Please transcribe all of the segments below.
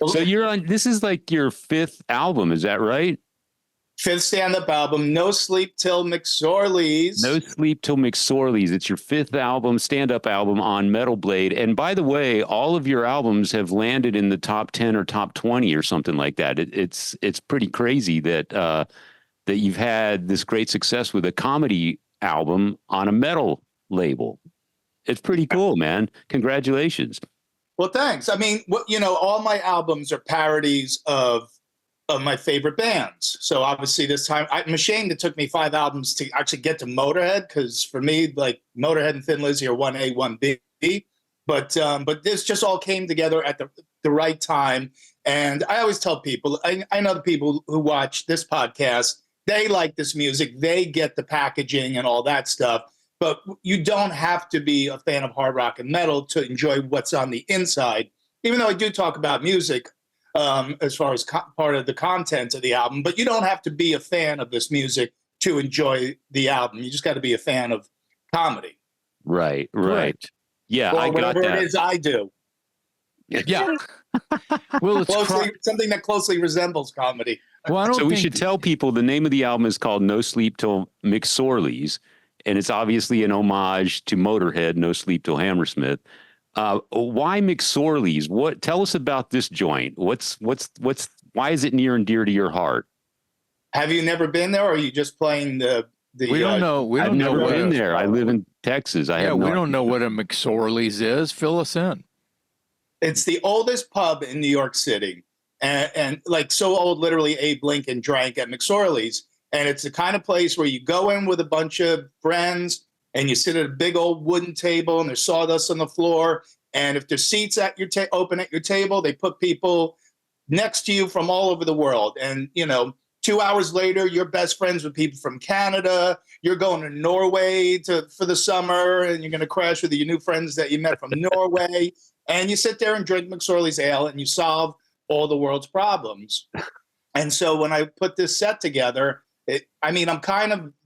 So you're on, this is like your fifth album, is that right? Fifth stand-up album, No Sleep Till McSorley's. No Sleep Till McSorley's. It's your fifth album, stand-up album on Metal Blade. And by the way, all of your albums have landed in the top 10 or top 20 or something like that. It's pretty crazy that that you've had this great success with a comedy album on a metal label. It's pretty cool, man. Congratulations. Well, thanks. I mean, all my albums are parodies of my favorite bands. So obviously this time, I'm ashamed it took me 5 albums to actually get to Motorhead, because for me, like Motorhead and Thin Lizzy are 1A, 1B. But this just all came together at the right time. And I always tell people, I know the people who watch this podcast, they like this music, they get the packaging and all that stuff. But you don't have to be a fan of hard rock and metal to enjoy what's on the inside, even though I do talk about music as far as part of the content of the album. But you don't have to be a fan of this music to enjoy the album. You just got to be a fan of comedy. Right. Yeah, or I got whatever that. it is I do. Yeah. Well, it's something that closely resembles comedy. Well, so we should tell people the name of the album is called No Sleep Till McSorley's, and it's obviously an homage to Motorhead, No Sleep Till Hammersmith. Why McSorley's? Tell us about this joint. Why is it near and dear to your heart? Have you never been there, or are you just playing the we don't know. I've never been there. I live in Texas. We don't know what a McSorley's is. Fill us in. It's the oldest pub in New York City, and like so old, literally Abe Lincoln drank at McSorley's. And it's the kind of place where you go in with a bunch of friends and you sit at a big old wooden table and there's sawdust on the floor. And if there's seats at your open at your table, they put people next to you from all over the world. And, 2 hours later, you're best friends with people from Canada. You're going to Norway for the summer, and you're going to crash with your new friends that you met from Norway. And you sit there and drink McSorley's ale and you solve all the world's problems. And so when I put this set together,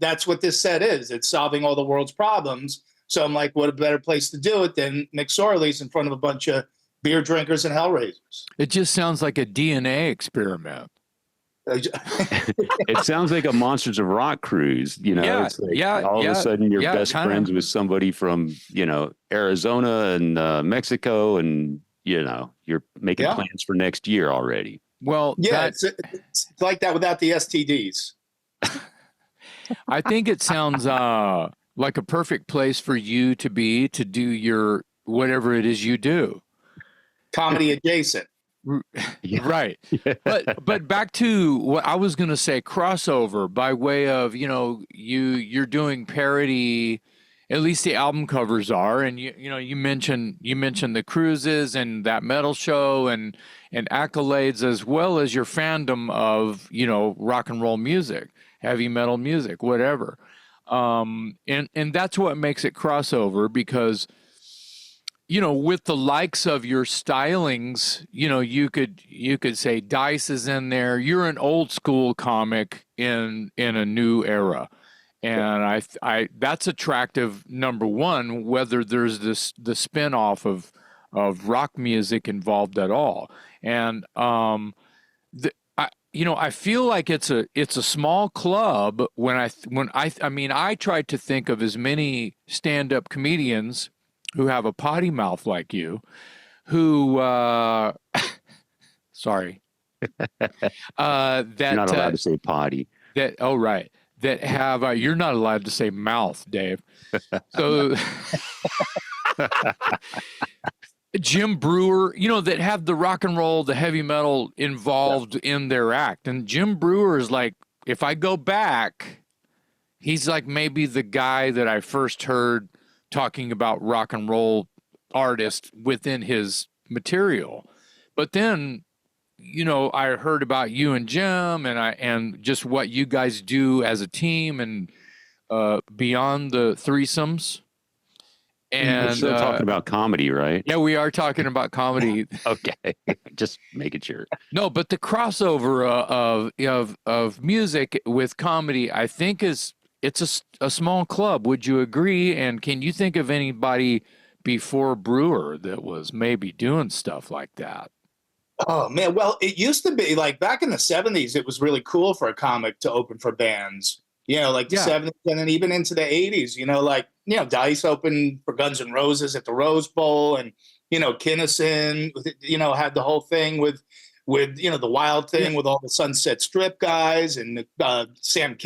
that's what this set is. It's solving all the world's problems. So I'm like, what a better place to do it than McSorley's in front of a bunch of beer drinkers and hellraisers. It just sounds like a DNA experiment. It sounds like a Monsters of Rock cruise. It's like all of a sudden you're best friends with somebody from, Arizona and Mexico, and, you're making plans for next year already. Well, it's like that without the STDs. I think it sounds like a perfect place for you to do your whatever it is you do. Comedy adjacent. Right. But back to what I was going to say, crossover by way of, you're doing parody, at least the album covers are, and you mentioned the cruises and that metal show and accolades, as well as your fandom of, rock and roll music, heavy metal music, whatever. And that's what makes it crossover, because with the likes of your stylings, you could say Dice is in there. You're an old school comic in a new era. And I that's attractive, number one, whether there's the spinoff of rock music involved at all. And I feel like it's a small club I tried to think of as many stand-up comedians who have a potty mouth like you, who sorry. That you're not allowed to say potty. That have you're not allowed to say mouth, Dave. So Jim Brewer, that have the rock and roll, the heavy metal involved in their act. And Jim Brewer is like, if I go back, he's like maybe the guy that I first heard talking about rock and roll artists within his material. But then, I heard about you and Jim and just what you guys do as a team and beyond the threesomes. And we're still talking about comedy, right? Yeah, we are talking about comedy. Okay, just making sure. No, but the crossover of music with comedy, I think it's a small club. Would you agree? And can you think of anybody before Brewer that was maybe doing stuff like that? Oh man, well, it used to be like back in the 70s, it was really cool for a comic to open for bands. Like the Yeah. 70s and then even into the 80s, like, Dice opened for Guns N' Roses at the Rose Bowl, and, Kinnison, had the whole thing with the Wild Thing with all the Sunset Strip guys, and Sam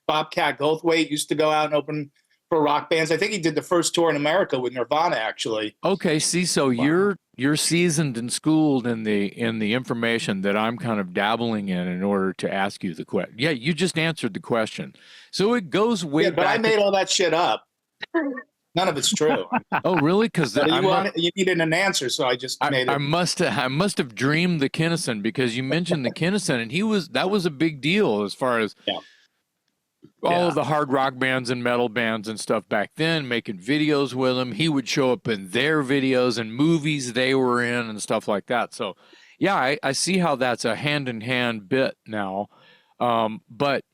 Bobcat Goldthwait used to go out and open for rock bands. I think he did the first tour in America with Nirvana, actually. Okay, see, so you're seasoned and schooled in the information that I'm kind of dabbling in order to ask you the question. Yeah, you just answered the question. So it goes way but back. I made all that shit up. None of it's true. Oh, really? Because you needed an answer, so I just made it. I must have dreamed the Kinnison, because you mentioned the Kinnison, and that was a big deal as far as all of the hard rock bands and metal bands and stuff back then, making videos with him. He would show up in their videos and movies they were in and stuff like that. So, yeah, I see how that's a hand-in-hand bit now. But,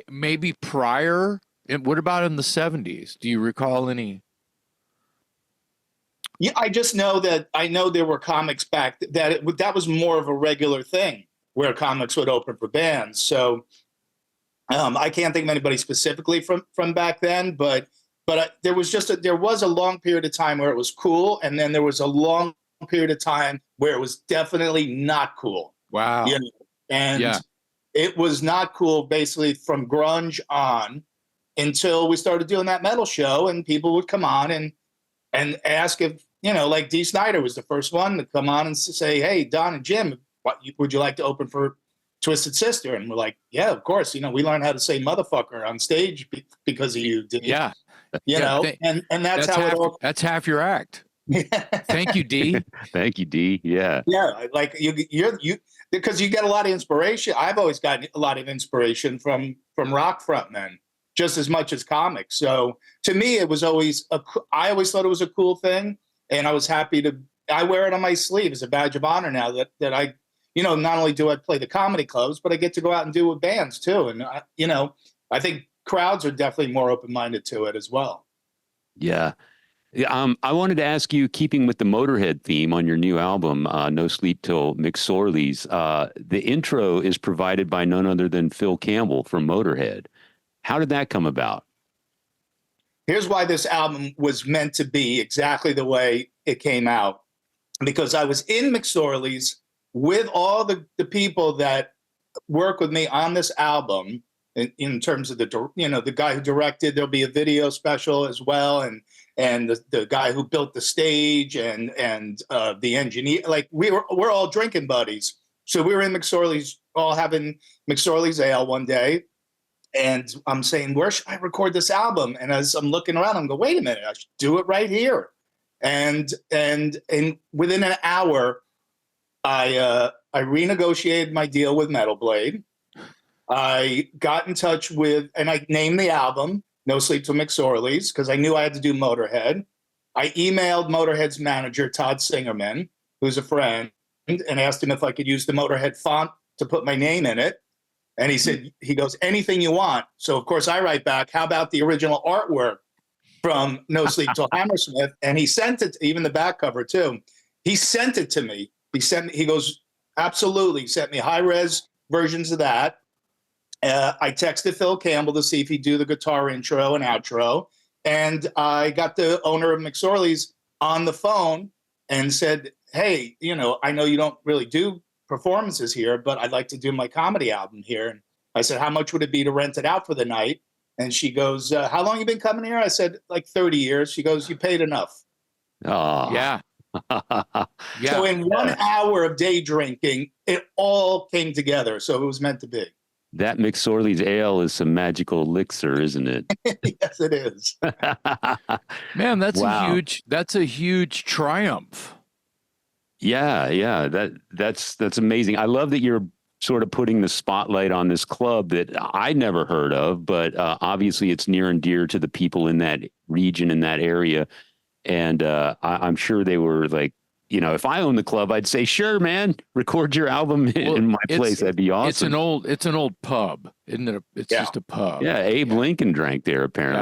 maybe prior, and what about in the 70s? Do you recall any? Yeah, I just know that there were comics back that was more of a regular thing where comics would open for bands. So I can't think of anybody specifically from back then, but there was a long period of time where it was cool, and then there was a long period of time where it was definitely not cool. Wow. And it was not cool basically from grunge on until we started doing that metal show, and people would come on and ask if, like Dee Snider was the first one to come on and say, hey, Don and Jim, would you like to open for Twisted Sister? And we're like, yeah, of course. We learned how to say motherfucker on stage because of you, Dee. Yeah. And that's how it all. That's half your act. Thank you, Dee. Thank you, Dee. Yeah. Yeah, like you because you get a lot of inspiration. I've always gotten a lot of inspiration from rock frontmen, just as much as comics. So to me, it was always I always thought it was a cool thing, and I was happy I wear it on my sleeve as a badge of honor now that I, not only do I play the comedy clubs, but I get to go out and do it with bands too. And I think crowds are definitely more open-minded to it as well. Yeah. I wanted to ask you, keeping with the Motorhead theme on your new album, No Sleep Till McSorley's, the intro is provided by none other than Phil Campbell from Motorhead. How did that come about? Here's why this album was meant to be exactly the way it came out. Because I was in McSorley's with all the people that work with me on this album, in terms of the guy who directed. There'll be a video special as well, and the guy who built the stage and the engineer. Like we're all drinking buddies. So we were in McSorley's, all having McSorley's ale one day, and I'm saying, where should I record this album? And as I'm looking around, I'm going, wait a minute, I should do it right here. And within an hour, I renegotiated my deal with Metal Blade. I got in touch with, and I named the album No Sleep Till McSorley's because I knew I had to do Motorhead. I emailed Motorhead's manager, Todd Singerman, who's a friend, and asked him if I could use the Motorhead font to put my name in it. And he goes, anything you want. So, of course, I write back, how about the original artwork from No Sleep Till Hammersmith? And he sent it, even the back cover, too. He sent it to me. He goes, absolutely. He sent me high-res versions of that. I texted Phil Campbell to see if he'd do the guitar intro and outro. And I got the owner of McSorley's on the phone and said, hey, I know you don't really do performances here, but I'd like to do my comedy album here. And I said, how much would it be to rent it out for the night? And she goes, how long you been coming here? I said, like 30 years. She goes, you paid enough. Oh, yeah. Yeah. So in 1 hour of day drinking, it all came together. So it was meant to be. That McSorley's ale is some magical elixir, isn't it? Yes, it is. Man, that's Wow. a huge triumph. Yeah. That's amazing. I love that you're sort of putting the spotlight on this club that I never heard of, but obviously it's near and dear to the people in that region, in that area. And I'm sure they were like, if I owned the club, I'd say, sure, man, record your album in my place. That'd be awesome. It's an old pub, isn't it? It's just a pub. Yeah, Abe Lincoln drank there, apparently.